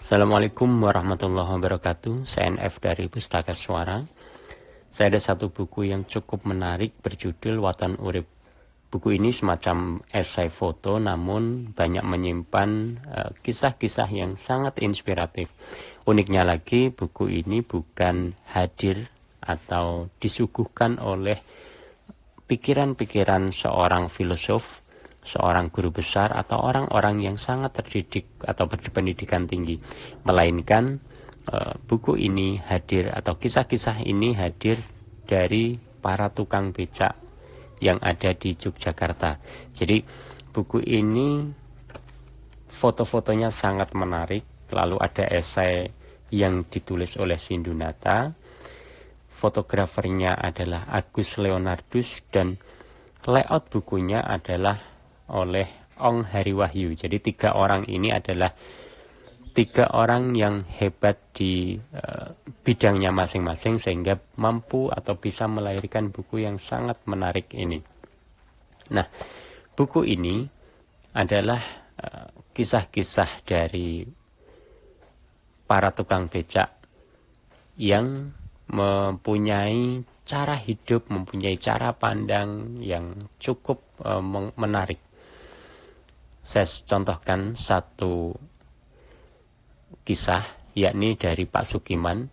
Assalamualaikum warahmatullahi wabarakatuh. Saya NF dari Pustaka Suara. Saya ada satu buku yang cukup menarik berjudul Watan Urip. Buku ini semacam esai foto namun banyak menyimpan kisah-kisah yang sangat inspiratif. Uniknya lagi, buku ini bukan hadir atau disuguhkan oleh pikiran-pikiran seorang filosof, seorang guru besar atau orang-orang yang sangat terdidik atau berpendidikan tinggi, melainkan buku ini hadir atau kisah-kisah ini hadir dari para tukang becak yang ada di Yogyakarta. Jadi buku ini foto-fotonya sangat menarik, lalu ada esai yang ditulis oleh Sindunata, fotografernya adalah Agus Leonardus, dan layout bukunya adalah oleh Ong Hariwahyu. Jadi 3 orang ini adalah 3 orang yang hebat di bidangnya masing-masing sehingga mampu atau bisa melahirkan buku yang sangat menarik ini. Nah, buku ini adalah kisah-kisah dari para tukang becak yang mempunyai cara hidup, mempunyai cara pandang yang cukup menarik. Saya contohkan satu kisah, yakni dari Pak Sukiman.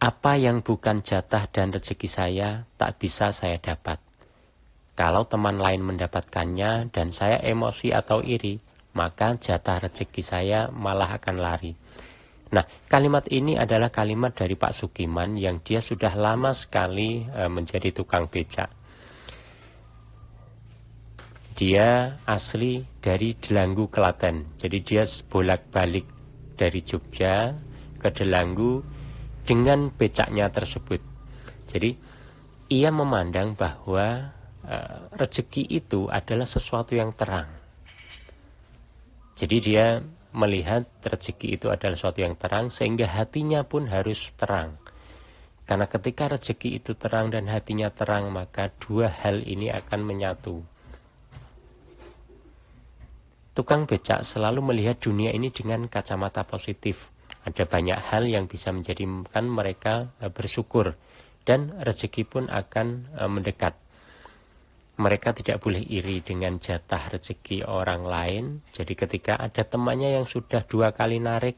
Apa yang bukan jatah dan rezeki saya, tak bisa saya dapat. Kalau teman lain mendapatkannya dan saya emosi atau iri, maka jatah rezeki saya malah akan lari. Nah, kalimat ini adalah kalimat dari Pak Sukiman yang dia sudah lama sekali menjadi tukang becak. Dia asli dari Delanggu, Klaten. Jadi dia bolak-balik dari Jogja ke Delanggu dengan becaknya tersebut. Jadi ia memandang bahwa rezeki itu adalah sesuatu yang terang. Jadi dia melihat rezeki itu adalah sesuatu yang terang sehingga hatinya pun harus terang. Karena ketika rezeki itu terang dan hatinya terang, maka 2 hal ini akan menyatu. Tukang becak selalu melihat dunia ini dengan kacamata positif. Ada banyak hal yang bisa menjadikan mereka bersyukur dan rezeki pun akan mendekat. Mereka tidak boleh iri dengan jatah rezeki orang lain. Jadi ketika ada temannya yang sudah 2 kali narik,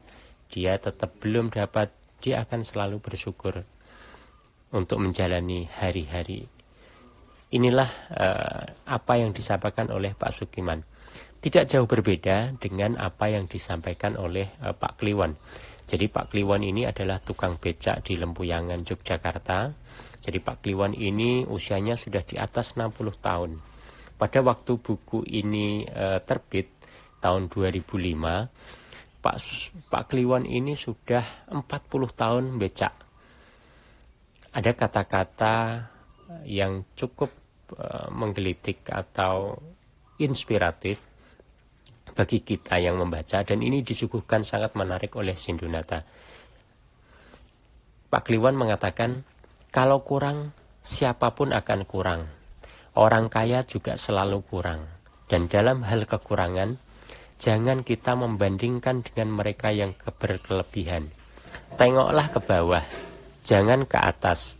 dia tetap belum dapat, dia akan selalu bersyukur untuk menjalani hari-hari. Inilah apa yang disampaikan oleh Pak Sukiman. Tidak jauh berbeda dengan apa yang disampaikan oleh Pak Kliwon. Jadi Pak Kliwon ini adalah tukang becak di Lempuyangan, Yogyakarta. Jadi Pak Kliwon ini usianya sudah di atas 60 tahun. Pada waktu buku ini terbit tahun 2005, Pak Kliwon ini sudah 40 tahun becak. Ada kata-kata yang cukup menggelitik atau inspiratif bagi kita yang membaca, dan ini disuguhkan sangat menarik oleh Sindunata. Pak Kliwon mengatakan, kalau kurang, siapapun akan kurang. Orang kaya juga selalu kurang. Dan dalam hal kekurangan, jangan kita membandingkan dengan mereka yang berkelebihan. Tengoklah ke bawah, jangan ke atas.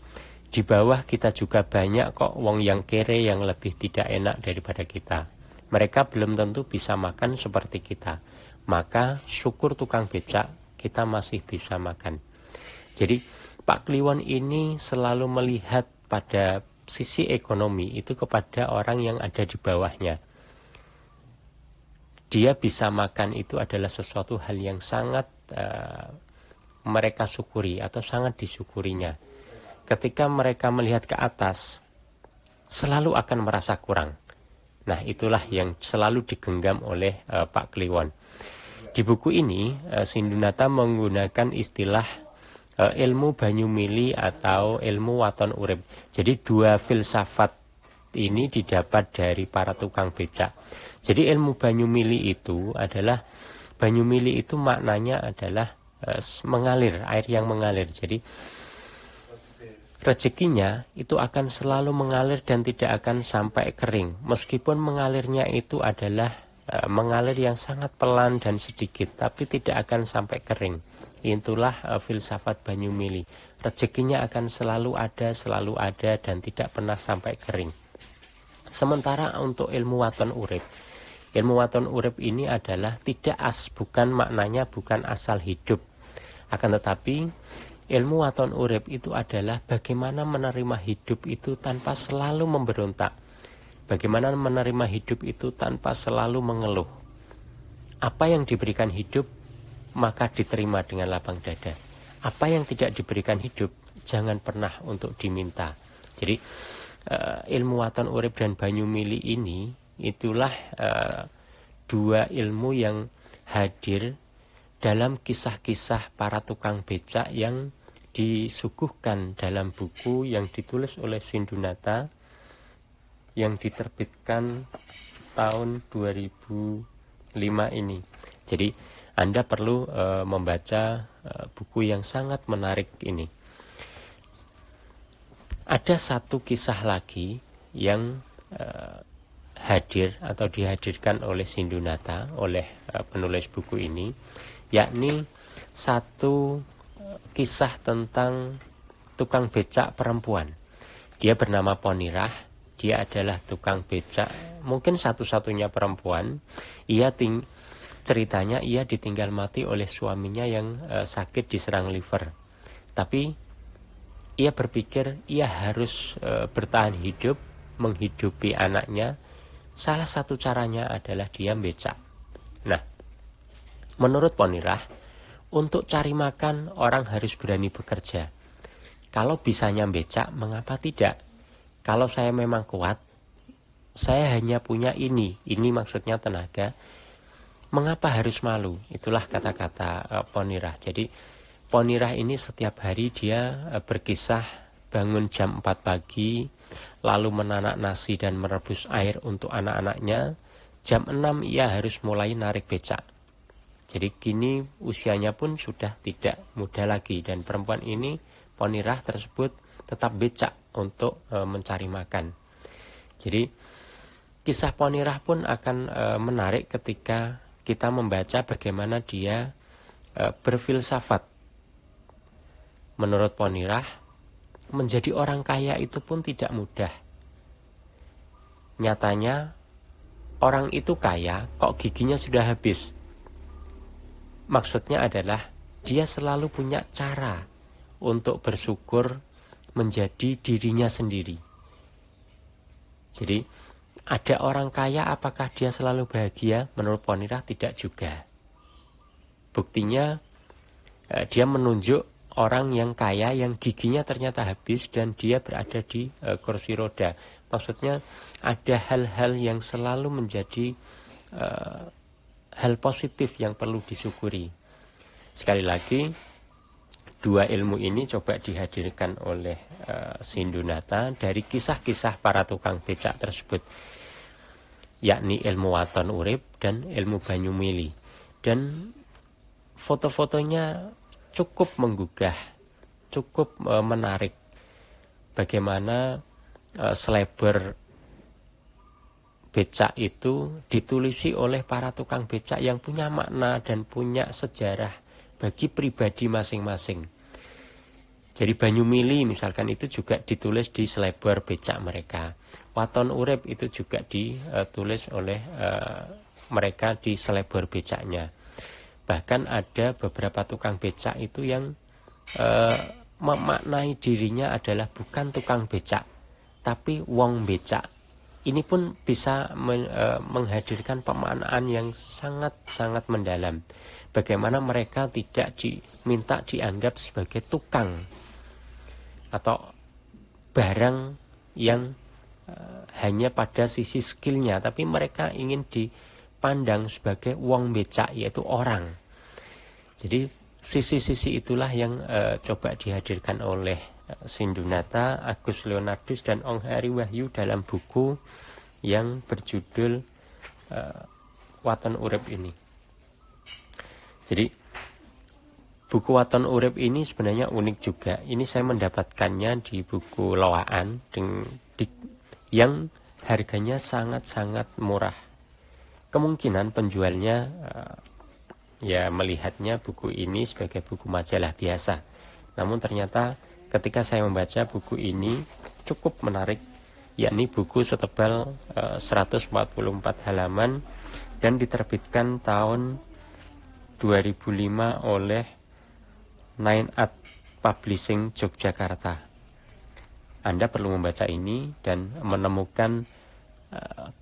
Di bawah kita juga banyak kok wong yang kere yang lebih tidak enak daripada kita. Mereka belum tentu bisa makan seperti kita. Maka syukur tukang becak, kita masih bisa makan. Jadi Pak Kliwon ini selalu melihat pada sisi ekonomi itu kepada orang yang ada di bawahnya. Dia bisa makan itu adalah sesuatu hal yang sangat mereka syukuri atau sangat disyukurinya. Ketika mereka melihat ke atas, selalu akan merasa kurang. Nah, itulah yang selalu digenggam oleh Pak Kliwon. Di buku ini, Sindunata menggunakan istilah ilmu banyu mili atau ilmu waton urip. Jadi 2 filsafat ini didapat dari para tukang becak. Jadi ilmu banyu mili itu adalah, banyu mili itu maknanya adalah mengalir, air yang mengalir. Jadi rezekinya itu akan selalu mengalir dan tidak akan sampai kering. Meskipun mengalirnya itu adalah mengalir yang sangat pelan dan sedikit, tapi tidak akan sampai kering. Itulah filsafat Banyumili. Rezekinya akan selalu ada dan tidak pernah sampai kering. Sementara untuk ilmu waton urip, ilmu waton urip ini adalah bukan maknanya bukan asal hidup. Akan tetapi ilmu waton urip itu adalah bagaimana menerima hidup itu tanpa selalu memberontak. Bagaimana menerima hidup itu tanpa selalu mengeluh. Apa yang diberikan hidup, maka diterima dengan lapang dada. Apa yang tidak diberikan hidup, jangan pernah untuk diminta. Jadi ilmu waton urip dan Banyumili ini, itulah dua ilmu yang hadir dalam kisah-kisah para tukang becak yang disuguhkan dalam buku yang ditulis oleh Sindunata, yang diterbitkan tahun 2005 ini. Jadi Anda perlu membaca buku yang sangat menarik ini. Ada satu kisah lagi yang hadir atau dihadirkan oleh Sindunata, oleh penulis buku ini, yakni satu kisah tentang tukang becak perempuan. Dia bernama Ponirah. Dia adalah tukang becak, mungkin satu-satunya perempuan. Ceritanya ia ditinggal mati oleh suaminya yang sakit diserang liver. Tapi ia berpikir ia harus bertahan hidup, menghidupi anaknya. Salah satu caranya adalah dia becak. Nah, menurut Ponirah, untuk cari makan orang harus berani bekerja. Kalau bisanya becak, mengapa tidak? Kalau saya memang kuat, saya hanya punya ini maksudnya tenaga, mengapa harus malu? Itulah kata-kata Ponirah. Jadi Ponirah ini setiap hari dia berkisah bangun jam 4 pagi, lalu menanak nasi dan merebus air untuk anak-anaknya. Jam 6 ia harus mulai narik becak. Jadi kini usianya pun sudah tidak muda lagi, dan perempuan ini, Ponirah tersebut, tetap becak untuk mencari makan. Jadi kisah Ponirah pun akan menarik ketika kita membaca bagaimana dia berfilsafat. Menurut Ponirah, menjadi orang kaya itu pun tidak mudah. Nyatanya orang itu kaya kok giginya sudah habis. Maksudnya adalah dia selalu punya cara untuk bersyukur menjadi dirinya sendiri. Jadi ada orang kaya, apakah dia selalu bahagia? Menurut Ponirah tidak juga. Buktinya dia menunjuk orang yang kaya yang giginya ternyata habis dan dia berada di kursi roda. Maksudnya ada hal-hal yang selalu menjadi hal positif yang perlu disyukuri. Sekali lagi, dua ilmu ini coba dihadirkan oleh Sindunata dari kisah-kisah para tukang becak tersebut, yakni ilmu waton urip dan ilmu Banyumili. Dan foto-fotonya cukup menggugah, cukup menarik. Bagaimana seleber becak itu ditulisi oleh para tukang becak yang punya makna dan punya sejarah bagi pribadi masing-masing. Jadi Banyumili misalkan itu juga ditulis di selebar becak mereka. Waton urip itu juga ditulis oleh mereka di selebar becaknya. Bahkan ada beberapa tukang becak itu yang memaknai dirinya adalah bukan tukang becak, tapi wong becak. Ini pun bisa menghadirkan pemaknaan yang sangat-sangat mendalam. Bagaimana mereka tidak diminta dianggap sebagai tukang atau barang yang hanya pada sisi skillnya, tapi mereka ingin dipandang sebagai wong becak, yaitu orang. Jadi sisi-sisi itulah yang coba dihadirkan oleh Sindunata, Agus Leonardus, dan Ong Hari Wahyu dalam buku yang berjudul Waton Urip ini. Jadi buku Waton Urip ini sebenarnya unik juga. Ini saya mendapatkannya di buku Loaan yang harganya sangat-sangat murah. kemungkinan penjualnya ya melihatnya buku ini sebagai buku majalah biasa. Namun ternyata ketika saya membaca buku ini cukup menarik, yakni buku setebal 144 halaman dan diterbitkan tahun 2005 oleh Nine Art Publishing Yogyakarta. Anda perlu membaca ini dan menemukan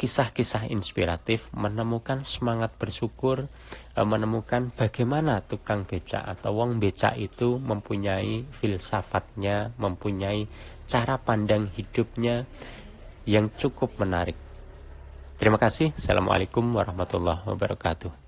kisah-kisah inspiratif, menemukan semangat bersyukur, menemukan bagaimana tukang becak atau wong becak itu mempunyai filsafatnya, mempunyai cara pandang hidupnya yang cukup menarik. Terima kasih. Assalamualaikum warahmatullahi wabarakatuh.